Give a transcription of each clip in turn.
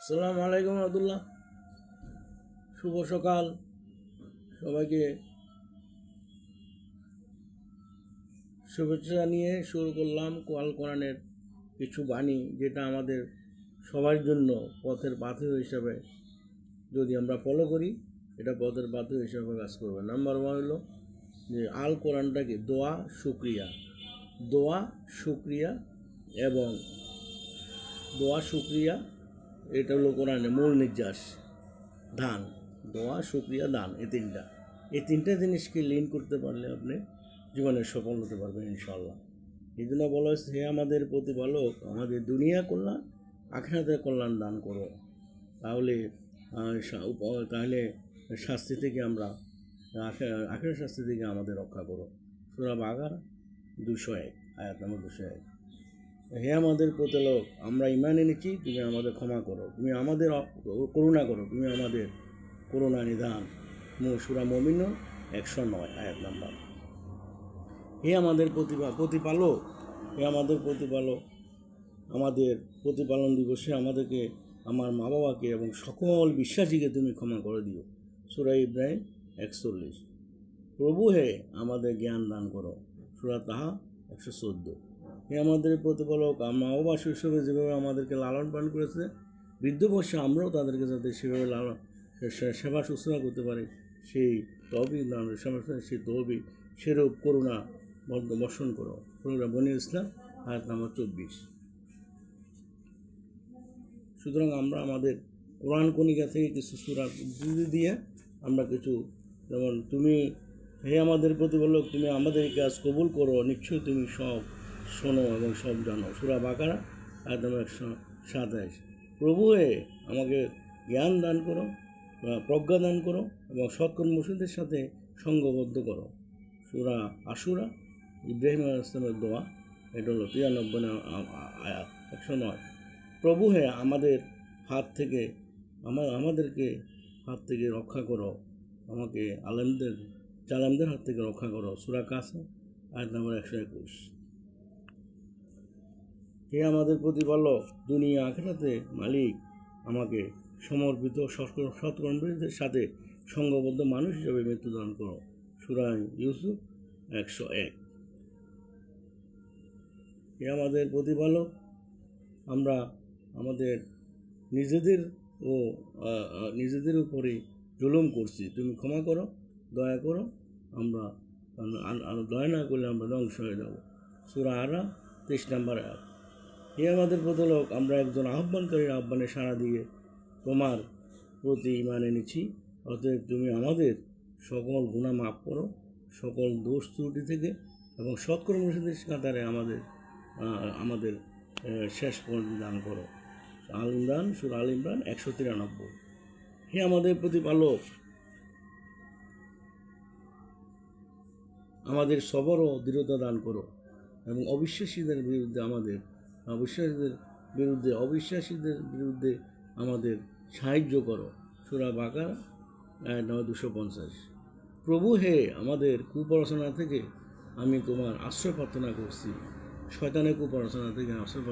আসসালামু আলাইকুম আব্দুল্লাহ। শুভ সকাল সবাইকে। শুভেচ্ছা জানিয়ে শুরু করলাম কোরআন কোরআনের কিছু বাণী, যেটা আমাদের সবার জন্য পথের পাথেয় হিসাবে যদি আমরা ফলো করি, এটা পথের পাথেয় হিসাবে কাজ করবে। নাম্বার 1 হলো যে আল কোরআনটাকে দোয়া শুক্রিয়া এবং দোয়া শুক্রিয়া, এটা হলো কোরআনের মূল নির্যাস। দান, দোয়া শুক্রিয়া দান, এই তিনটা জিনিসকে লিন করতে পারলে আপনি জীবনে সফল হতে পারবেন ইনশাল্লাহ। এই জন্য বলা হয়েছে, হে আমাদের প্রতিপালক, আমাদের দুনিয়া কল্যাণ আখিরাতের কল্যাণ দান করো, তাহলে শাস্তি থেকে আমরা আখিরাতের শাস্তি থেকে আমাদের রক্ষা করো। সূরা বাকারা 201, আয়াত নম্বর 201। হে আমাদের প্রতিপালক, আমরা ঈমান এনেছি, তুমি আমাদের ক্ষমা করো, তুমি আমাদের করুণা করো, তুমি আমাদের করুণা নিধান। সূরা মুমিনুন 109, আয়াত নাম্বার। হে আমাদের প্রতিপালক, আমাদের প্রতিপালন দিবসে আমাদেরকে, আমার মা বাবাকে এবং সকল বিশ্বাসীকে তুমি ক্ষমা করে দিও। সূরা ইব্রাহিম 41। প্রভু হে আমাদের জ্ঞান দান করো। সূরা তাহা 114। হে আমাদের প্রতিপালক, মা বাবা শৈশবে যেভাবে আমাদেরকে লালন পালন করেছে, বৃদ্ধ বয়সে আমরাও তাদেরকে যাতে সেভাবে সেবা শুশ্রূষা করতে পারি, সেই সেরূপ করুণা বর্ষণ করো। বনী ইসলাম আয়াত নম্বর 24। সুতরাং আমরা আমাদের কোরআন কণিকা থেকে কিছু সূরা উদ্ধৃতি দিয়ে আমরা কিছু, যেমন তুমি হে আমাদের প্রতিপালক, তুমি আমাদের কাজ কবুল করো, নিশ্চয়ই তুমি সব শোনো এবং সব জানো। সূরা বাকারা আয়াত নম্বর 127। প্রভু হে আমাকে জ্ঞান দান করো, প্রজ্ঞা দান করো এবং সৎকর্মশীলদের সাথে সঙ্গবদ্ধ করো। সূরা আশুরা, ইব্রাহিম আলাইহিস সালামের দোয়া, এটা হলো 93 আয়াত 109। প্রভু হে আমাদের আমাদেরকে হাত থেকে রক্ষা করো, আমাকে জালেমদের হাত থেকে রক্ষা করো। সূরা কাসা আয়াত নম্বর 121। হে আমাদের প্রতিপালক, দুনিয়া আখিরাতে মালিক, আমাকে সমর্পিত সৎকর্মীদের সাথে সঙ্গবদ্ধ মানুষ হিসেবে মৃত্যুদান করো। সূরা ইউসুফ 101। হে আমাদের প্রতিপালক, আমরা আমাদের নিজেদের উপরে জুলুম করছি, তুমি ক্ষমা করো, দয়া করো, আমরা দয়া না করলে আমরা ধ্বংস হয়ে যাব। সূরা আরা 23 নম্বর আয়াত। হে আমাদের প্রতিপালক, আমরা একজন আহ্বানকারীর আহ্বানে সাড়া দিয়ে তোমার প্রতি ঈমান এনেছি, অতএব তুমি আমাদের সকল গুনাহ মাফ করো, সকল দোষ ত্রুটি থেকে এবং সৎকর্মশীলদের কাতারে আমাদের শেষ পর্যন্ত দান করো। সূরা আল ইমরান 193। হে আমাদের প্রতিপালক, আমাদের সবর ও দৃঢ়তা দান করো এবং অবিশ্বাসীদের বিরুদ্ধে আমাদের সাহায্য করো। সূরা বাকারা আয়াত নম্বর 250। প্রভু হে আমাদের কুপ্রার্থনা থেকে আমি তোমার আশ্রয় প্রার্থনা করছি, শয়তানের কুপ্রার্থনা থেকে আশ্রয়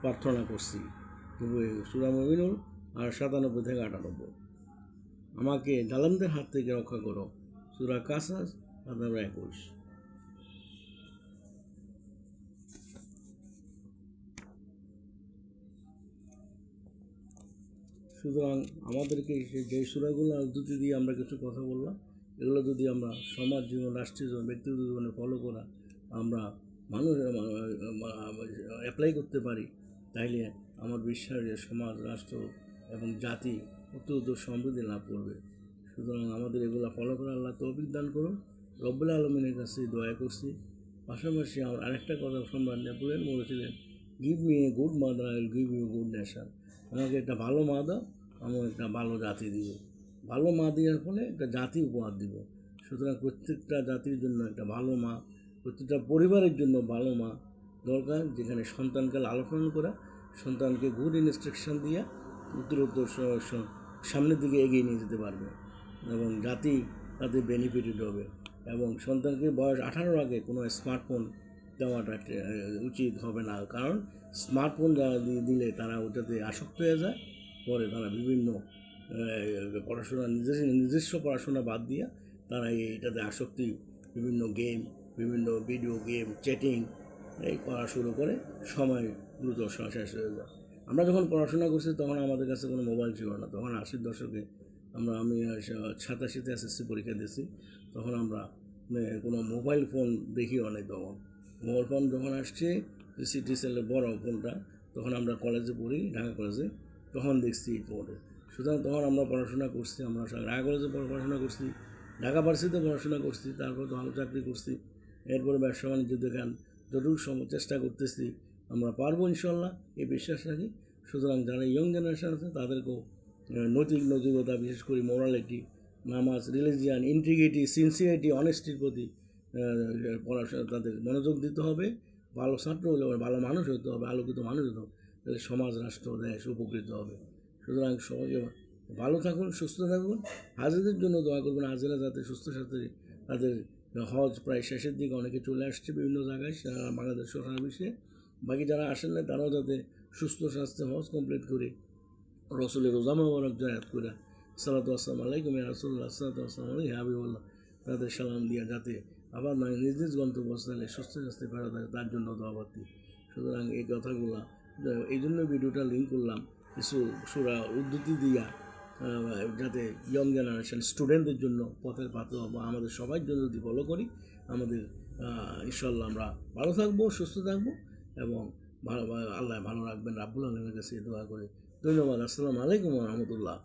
প্রার্থনা করছি। সূরা মুমিনুন 97 থেকে 98। আমাকে জালেমদের হাত থেকে রক্ষা করো। সূরা কাসাস 21। সুতরাং আমাদেরকে যে সূরাগুলো উদ্ধৃতি দিয়ে আমরা কিছু কথা বললাম, এগুলো যদি আমরা সমাজ জীবন, রাষ্ট্রীয় জীবন, ব্যক্তিগত জীবনে ফলো করা, আমরা অ্যাপ্লাই করতে পারি, তাইলে আমার বিশ্বাস যে সমাজ, রাষ্ট্র এবং জাতি অত্যন্ত সমৃদ্ধি লাভ করবে। সুতরাং আমাদের এগুলো ফলো করে আল্লাহ তৌফিক দান করুন। রব্বুল আলমিনের কাছে দয়া করছি। পাশাপাশি আমার আরেকটা কথা সম্রাট নেপোলিয়ন বলেছিলেন, give me a good mother, I will give you good nation. আমাকে একটা ভালো মা দাও, আমি একটা ভালো জাতি দিব। ভালো মা দেওয়ার ফলে একটা জাতি উপহার দিব। সুতরাং প্রত্যেকটা জাতির জন্য একটা ভালো মা, প্রত্যেকটা পরিবারের জন্য ভালো মা দরকার, যেখানে সন্তানকে লালন পালন করা, সন্তানকে গুড ইনস্ট্রাকশন দিয়ে উত্তরোত্তর সামনের দিকে এগিয়ে নিয়ে যেতে পারবে এবং জাতি তাতে বেনিফিটেড হবে। এবং সন্তানকে বয়স 18 আগে কোনো স্মার্টফোন দেওয়াটা উচিত হবে না, কারণ স্মার্টফোন দিলে তারা ওটাতে আসক্ত হয়ে যায় পরে তারা বিভিন্ন পড়াশোনা নিজস্ব পড়াশোনা বাদ দিয়ে তারা এইটাতে আসক্তি, বিভিন্ন গেম, বিভিন্ন ভিডিও গেম, চ্যাটিং এই করা শুরু করে, সময় দ্রুত শেষ হয়ে যায়। আমরা যখন পড়াশোনা করছি তখন আমাদের কাছে কোনো মোবাইল ছিল না। তখন 80-র দশকে আমি 87-তে এসএসসি পরীক্ষা দিয়েছি। তখন আমরা কোনো মোবাইল ফোন দেখিও নাই। তখন মোবাইল ফোন যখন আসছে সিটি সেলের বড় ফোনটা, তখন আমরা কলেজে পড়ি, ঢাকা কলেজে, তখন দেখছি এই ফোনে। সুতরাং তখন আমরা পড়াশোনা করছি, আমরা ঢাকা কলেজে পড়াশোনা করছি, ঢাকা ভার্সিটিতে পড়াশোনা করছি, তারপর তো ভালো চাকরি করছি। এরপরে ব্যবসা বাণিজ্য দেখান যতটুকু চেষ্টা করতেছি, আমরা পারবো ইনশাল্লাহ, এই বিশ্বাস রাখি। সুতরাং যারা ইয়ং জেনারেশন আছে তাদেরকেও নৈতিকতা, বিশেষ করে মোরালিটি, নামাজ, রিলিজিয়ান, ইন্টিগ্রিটি, সিনসিয়ারিটি, অনেস্টির প্রতি পড়াশোনা তাদের মনোযোগ দিতে হবে। ভালো ছাত্র হলে ভালো মানুষ হতে হবে, আলোকিত মানুষ হতে হবে, তাহলে সমাজ, রাষ্ট্র, দেশ উপকৃত হবে। সুতরাং সবাইকে ভালো থাকুন, সুস্থ থাকুন। হাজিদের জন্য দোয়া করবেন, হাজিরা যাতে সুস্থ সাথে তাদের হজ প্রায় শেষের দিকে, অনেকে চলে আসছে বিভিন্ন জায়গায় বাংলাদেশ সারা বিশ্বে। বাকি যারা আসেন না তারাও যাতে সুস্থ স্বাস্থ্যে হজ কমপ্লিট করে রসুলের রোজা মোবারক জায়াত করে সালাতু আসসালামু আলাইকুম ইয়া রাসূলুল্লাহ, সালাতু আসসালামু আলাইহি ইয়া হাবিবাল্লাহ, তাদের সালাম দিয়া যাতে আবার নিজ নিজ গন্তব্যস্থলে সুস্থ স্বাস্থ্যে ফেরা থাকে, তার জন্য দোয়া করতে। সুতরাং এই কথাগুলো এই জন্য ভিডিওটা লিঙ্ক করলাম, কিছু সূরা উদ্ধৃতি দিয়া, যাতে ইয়ং জেনারেশন স্টুডেন্টদের জন্য পথের পাথর বা আমাদের সবার জন্য যদি ফলো করি, আমাদের ইনশাল্লাহ আমরা ভালো থাকবো, সুস্থ থাকবো এবং আল্লাহ ভালো রাখবেন, রাব্বুল আলামিনের কাছে দোয়া করে। ধন্যবাদ। আসসালামু আলাইকুম ওয়া রাহমাতুল্লাহ।